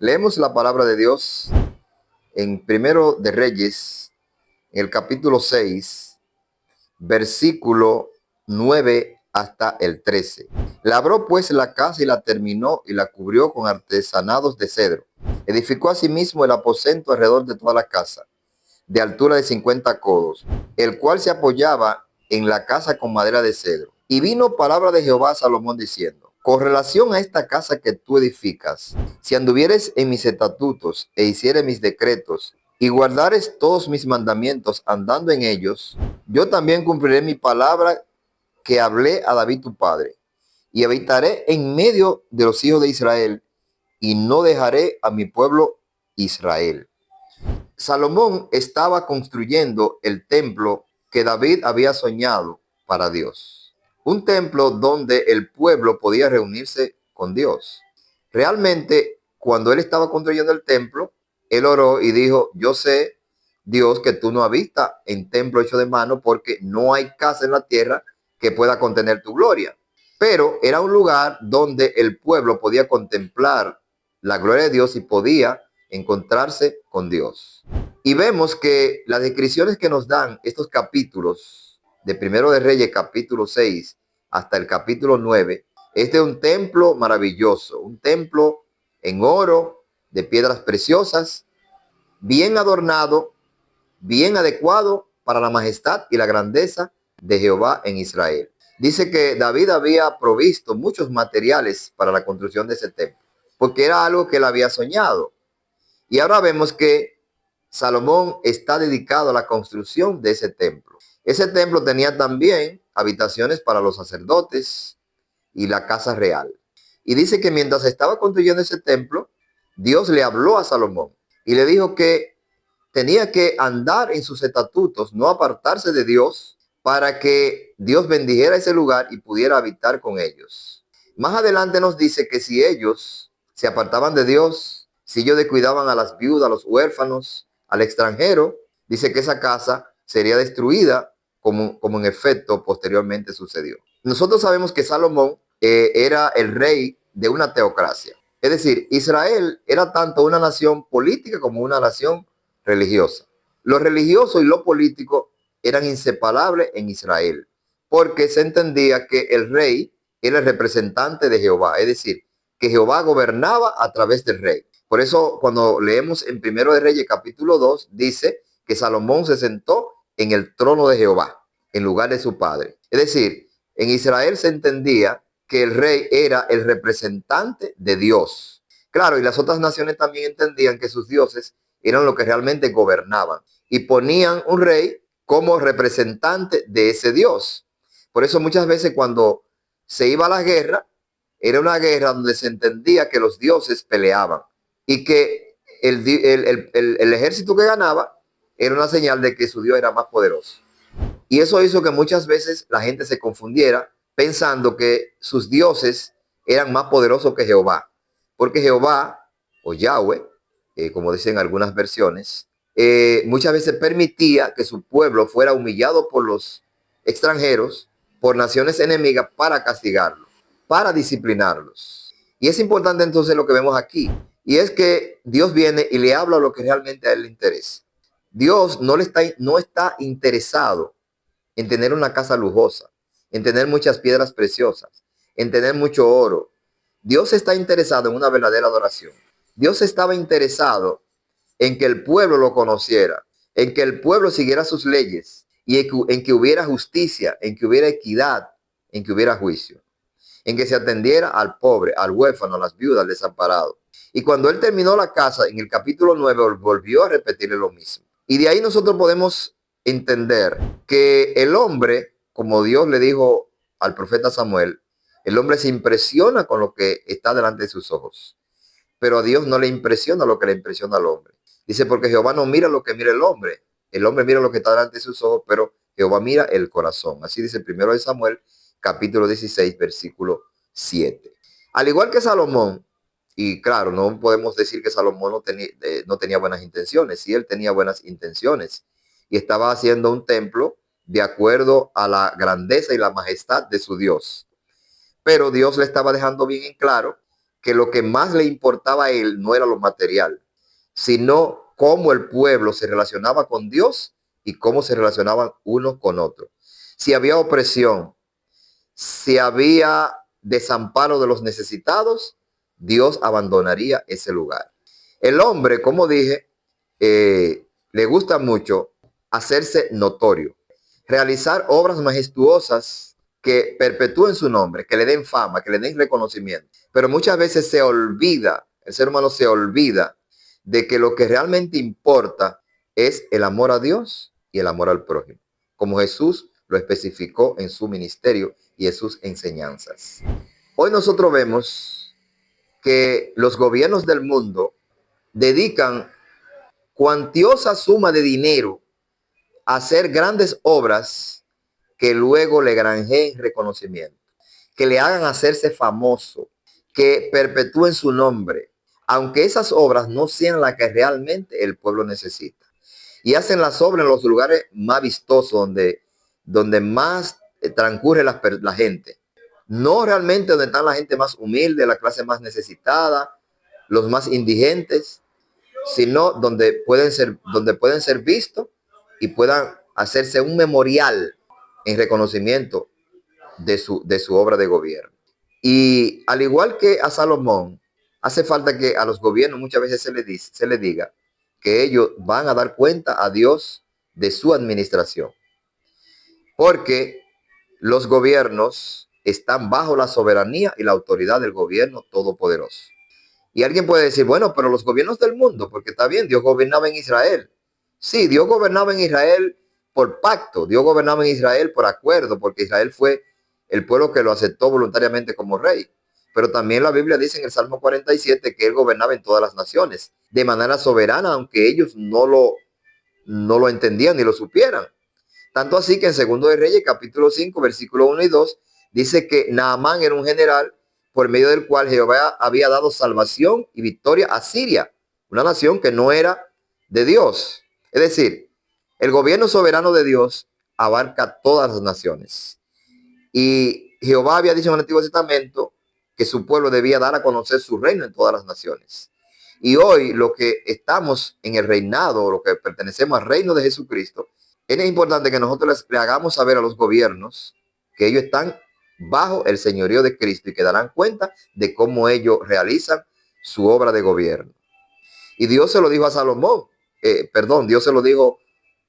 Leemos la palabra de Dios en Primero de Reyes, en el capítulo 6, versículo 9 hasta el 13. Labró pues la casa y la terminó y la cubrió con artesanados de cedro. Edificó asimismo el aposento alrededor de toda la casa, de altura de 50 codos, el cual se apoyaba en la casa con madera de cedro. Y vino palabra de Jehová a Salomón diciendo: con relación a esta casa que tú edificas, si anduvieres en mis estatutos e hicieres mis decretos y guardares todos mis mandamientos andando en ellos, yo también cumpliré mi palabra que hablé a David tu padre, y habitaré en medio de los hijos de Israel, y no dejaré a mi pueblo Israel. Salomón estaba construyendo el templo que David había soñado para Dios. Un templo donde el pueblo podía reunirse con Dios. Realmente, cuando él estaba construyendo el templo, él oró y dijo: yo sé, Dios, que tú no habitas en templo hecho de mano, porque no hay casa en la tierra que pueda contener tu gloria. Pero era un lugar donde el pueblo podía contemplar la gloria de Dios y podía encontrarse con Dios. Y vemos que las descripciones que nos dan estos capítulos de Primero de Reyes, capítulo 6 hasta el capítulo 9, este es un templo maravilloso, un templo en oro, de piedras preciosas, bien adornado, bien adecuado para la majestad y la grandeza de Jehová en Israel. Dice que David había provisto muchos materiales para la construcción de ese templo, porque era algo que él había soñado. Y ahora vemos que Salomón está dedicado a la construcción de ese templo. Ese templo tenía también habitaciones para los sacerdotes y la casa real. Y dice que mientras estaba construyendo ese templo, Dios le habló a Salomón y le dijo que tenía que andar en sus estatutos, no apartarse de Dios, para que Dios bendijera ese lugar y pudiera habitar con ellos. Más adelante nos dice que si ellos se apartaban de Dios, si ellos descuidaban a las viudas, a los huérfanos, al extranjero, dice que esa casa sería destruida, como en efecto posteriormente sucedió. Nosotros sabemos que Salomón era el rey de una teocracia. Es decir, Israel era tanto una nación política como una nación religiosa. Lo religioso y lo político eran inseparables en Israel, porque se entendía que el rey era el representante de Jehová, es decir, que Jehová gobernaba a través del rey. Por eso cuando leemos en Primero de Reyes capítulo 2, dice que Salomón se sentó en el trono de Jehová, en lugar de su padre. Es decir, en Israel se entendía que el rey era el representante de Dios. Claro, y las otras naciones también entendían que sus dioses eran los que realmente gobernaban y ponían un rey como representante de ese Dios. Por eso muchas veces cuando se iba a la guerra, era una guerra donde se entendía que los dioses peleaban y que el ejército que ganaba era una señal de que su Dios era más poderoso. Y eso hizo que muchas veces la gente se confundiera pensando que sus dioses eran más poderosos que Jehová. Porque Jehová, o Yahweh, como dicen algunas versiones, muchas veces permitía que su pueblo fuera humillado por los extranjeros, por naciones enemigas, para castigarlos, para disciplinarlos. Y es importante entonces lo que vemos aquí. Y es que Dios viene y le habla lo que realmente a él le interesa. Dios no está interesado en tener una casa lujosa, en tener muchas piedras preciosas, en tener mucho oro. Dios está interesado en una verdadera adoración. Dios estaba interesado en que el pueblo lo conociera, en que el pueblo siguiera sus leyes y en que hubiera justicia, en que hubiera equidad, en que hubiera juicio, en que se atendiera al pobre, al huérfano, a las viudas, al desamparado. Y cuando él terminó la casa, en el capítulo 9, volvió a repetirle lo mismo. Y de ahí nosotros podemos entender que el hombre, como Dios le dijo al profeta Samuel, el hombre se impresiona con lo que está delante de sus ojos, pero a Dios no le impresiona lo que le impresiona al hombre. Dice, porque Jehová no mira lo que mira el hombre mira lo que está delante de sus ojos, pero Jehová mira el corazón. Así dice el primero de Samuel, capítulo 16, versículo 7. Al igual que Salomón, y claro, no podemos decir que Salomón no tenía buenas intenciones, sí, él tenía buenas intenciones y estaba haciendo un templo de acuerdo a la grandeza y la majestad de su Dios. Pero Dios le estaba dejando bien en claro que lo que más le importaba a él no era lo material, sino cómo el pueblo se relacionaba con Dios y cómo se relacionaban unos con otros. Si había opresión, si había desamparo de los necesitados, Dios abandonaría ese lugar. El hombre, como dije, le gusta mucho hacerse notorio, realizar obras majestuosas que perpetúen su nombre, que le den fama, que le den reconocimiento. Pero muchas veces se olvida, el ser humano se olvida de que lo que realmente importa es el amor a Dios y el amor al prójimo, como Jesús lo especificó en su ministerio y en sus enseñanzas. Hoy nosotros vemos que los gobiernos del mundo dedican cuantiosa suma de dinero a hacer grandes obras que luego le granjeen reconocimiento, que le hagan hacerse famoso, que perpetúen su nombre, aunque esas obras no sean las que realmente el pueblo necesita. Y hacen las obras en los lugares más vistosos, donde más transcurre la gente. No realmente donde están la gente más humilde, la clase más necesitada, los más indigentes, sino donde pueden ser vistos y puedan hacerse un memorial en reconocimiento de su obra de gobierno. Y al igual que a Salomón, hace falta que a los gobiernos muchas veces se les diga que ellos van a dar cuenta a Dios de su administración, porque los gobiernos están bajo la soberanía y la autoridad del gobierno todopoderoso. Y alguien puede decir, bueno, pero los gobiernos del mundo, porque está bien, Dios gobernaba en Israel. Sí, Dios gobernaba en Israel por pacto, Dios gobernaba en Israel por acuerdo, porque Israel fue el pueblo que lo aceptó voluntariamente como rey. Pero también la Biblia dice en el Salmo 47 que él gobernaba en todas las naciones, de manera soberana, aunque ellos no lo entendían ni lo supieran. Tanto así que en Segundo de Reyes, capítulo 5, versículo 1 y 2, dice que Naamán era un general por medio del cual Jehová había dado salvación y victoria a Siria, una nación que no era de Dios. Es decir, el gobierno soberano de Dios abarca todas las naciones. Y Jehová había dicho en el Antiguo Testamento que su pueblo debía dar a conocer su reino en todas las naciones. Y hoy lo que estamos en el reinado, lo que pertenecemos al reino de Jesucristo, es importante que nosotros le hagamos saber a los gobiernos que ellos están bajo el señorío de Cristo y que darán cuenta de cómo ellos realizan su obra de gobierno. Y Dios se lo dijo a Salomón, Dios se lo dijo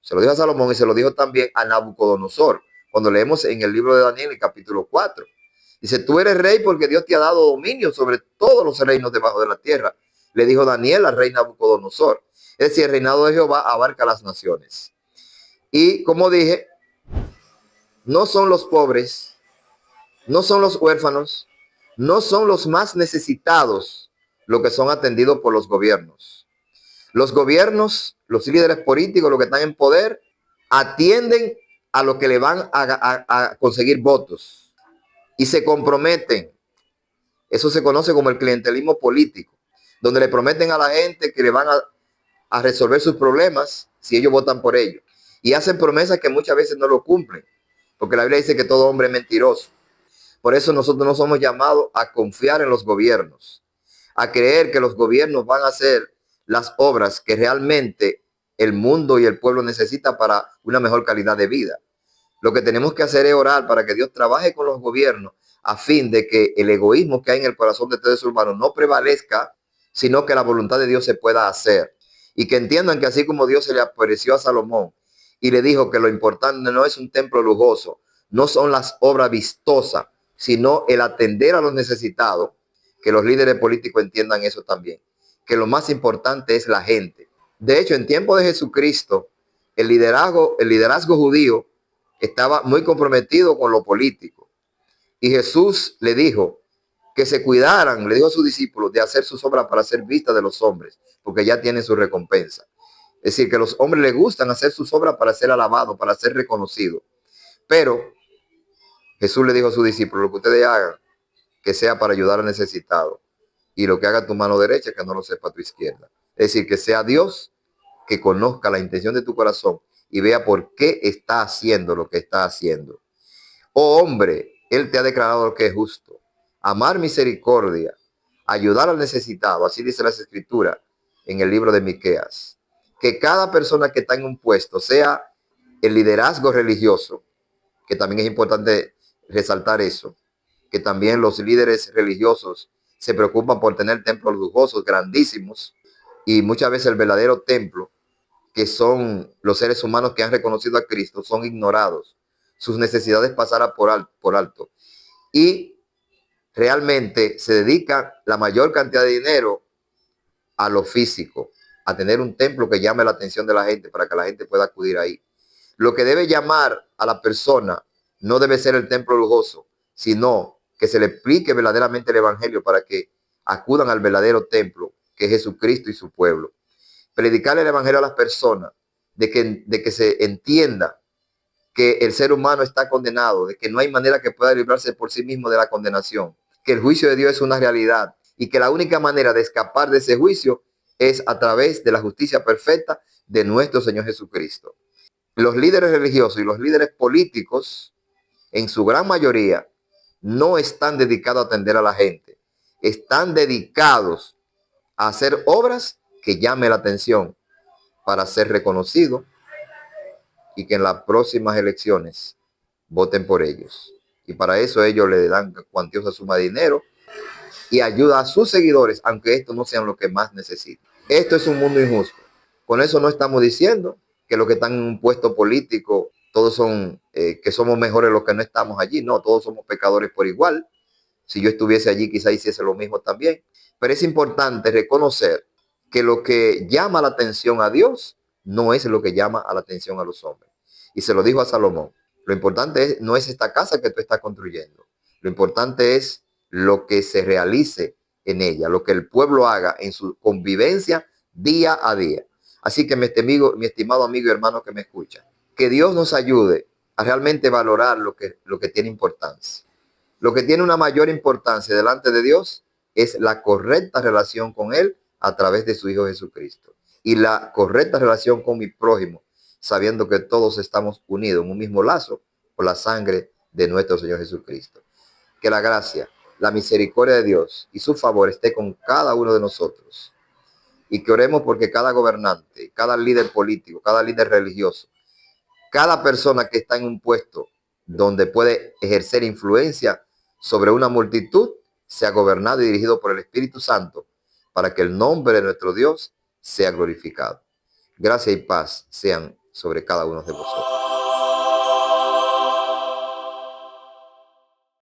a Salomón y se lo dijo también a Nabucodonosor, cuando leemos en el libro de Daniel, el capítulo 4. Dice, tú eres rey porque Dios te ha dado dominio sobre todos los reinos debajo de la tierra. Le dijo Daniel al rey Nabucodonosor. Es decir, el reinado de Jehová abarca las naciones. Y como dije, no son los pobres, no son los huérfanos, no son los más necesitados los que son atendidos por los gobiernos. Los gobiernos, los líderes políticos, los que están en poder, atienden a lo que le van a conseguir votos y se comprometen. Eso se conoce como el clientelismo político, donde le prometen a la gente que le van a resolver sus problemas si ellos votan por ellos. Y hacen promesas que muchas veces no lo cumplen, porque la Biblia dice que todo hombre es mentiroso. Por eso nosotros no somos llamados a confiar en los gobiernos, a creer que los gobiernos van a hacer las obras que realmente el mundo y el pueblo necesita para una mejor calidad de vida. Lo que tenemos que hacer es orar para que Dios trabaje con los gobiernos a fin de que el egoísmo que hay en el corazón de todo ser humano no prevalezca, sino que la voluntad de Dios se pueda hacer. Y que entiendan que así como Dios se le apareció a Salomón y le dijo que lo importante no es un templo lujoso, no son las obras vistosas, sino el atender a los necesitados, que los líderes políticos entiendan eso también, que lo más importante es la gente. De hecho, en tiempo de Jesucristo, el liderazgo judío estaba muy comprometido con lo político. Y Jesús le dijo que se cuidaran, le dijo a sus discípulos, de hacer sus obras para ser vistas de los hombres, porque ya tienen su recompensa. Es decir, que a los hombres les gustan hacer sus obras para ser alabados, para ser reconocidos. Pero Jesús le dijo a sus discípulos, lo que ustedes hagan, que sea para ayudar al necesitado. Y lo que haga tu mano derecha, que no lo sepa tu izquierda. Es decir, que sea Dios que conozca la intención de tu corazón y vea por qué está haciendo lo que está haciendo. Oh hombre, Él te ha declarado lo que es justo. Amar misericordia, ayudar al necesitado. Así dice las Escrituras en el libro de Miqueas. Que cada persona que está en un puesto, sea el liderazgo religioso, que también es importante resaltar eso, que también los líderes religiosos se preocupan por tener templos lujosos, grandísimos, y muchas veces el verdadero templo, que son los seres humanos que han reconocido a Cristo, son ignorados. Sus necesidades pasaran por alto. Y realmente se dedica la mayor cantidad de dinero a lo físico, a tener un templo que llame la atención de la gente para que la gente pueda acudir ahí. Lo que debe llamar a la persona no debe ser el templo lujoso, sino que se le explique verdaderamente el evangelio para que acudan al verdadero templo, que es Jesucristo y su pueblo. Predicarle el evangelio a las personas, de que se entienda que el ser humano está condenado, de que no hay manera que pueda librarse por sí mismo de la condenación, que el juicio de Dios es una realidad y que la única manera de escapar de ese juicio es a través de la justicia perfecta de nuestro Señor Jesucristo. Los líderes religiosos y los líderes políticos, en su gran mayoría, no están dedicados a atender a la gente. Están dedicados a hacer obras que llamen la atención para ser reconocidos y que en las próximas elecciones voten por ellos. Y para eso ellos le dan cuantiosa suma de dinero y ayuda a sus seguidores, aunque estos no sean los que más necesitan. Esto es un mundo injusto. Con eso no estamos diciendo que los que están en un puesto político, todos son, que somos mejores los que no estamos allí. No, todos somos pecadores por igual. Si yo estuviese allí, quizá hiciese lo mismo también. Pero es importante reconocer que lo que llama la atención a Dios no es lo que llama a la atención a los hombres. Y se lo dijo a Salomón. Lo importante no es esta casa que tú estás construyendo. Lo importante es lo que se realice en ella, lo que el pueblo haga en su convivencia día a día. Así que mi estimado amigo y hermano que me escucha, que Dios nos ayude a realmente valorar lo que tiene importancia. Lo que tiene una mayor importancia delante de Dios es la correcta relación con Él a través de su Hijo Jesucristo. Y la correcta relación con mi prójimo, sabiendo que todos estamos unidos en un mismo lazo por la sangre de nuestro Señor Jesucristo. Que la gracia, la misericordia de Dios y su favor esté con cada uno de nosotros. Y que oremos porque cada gobernante, cada líder político, cada líder religioso, cada persona que está en un puesto donde puede ejercer influencia sobre una multitud, sea gobernado y dirigido por el Espíritu Santo, para que el nombre de nuestro Dios sea glorificado. Gracia y paz sean sobre cada uno de vosotros.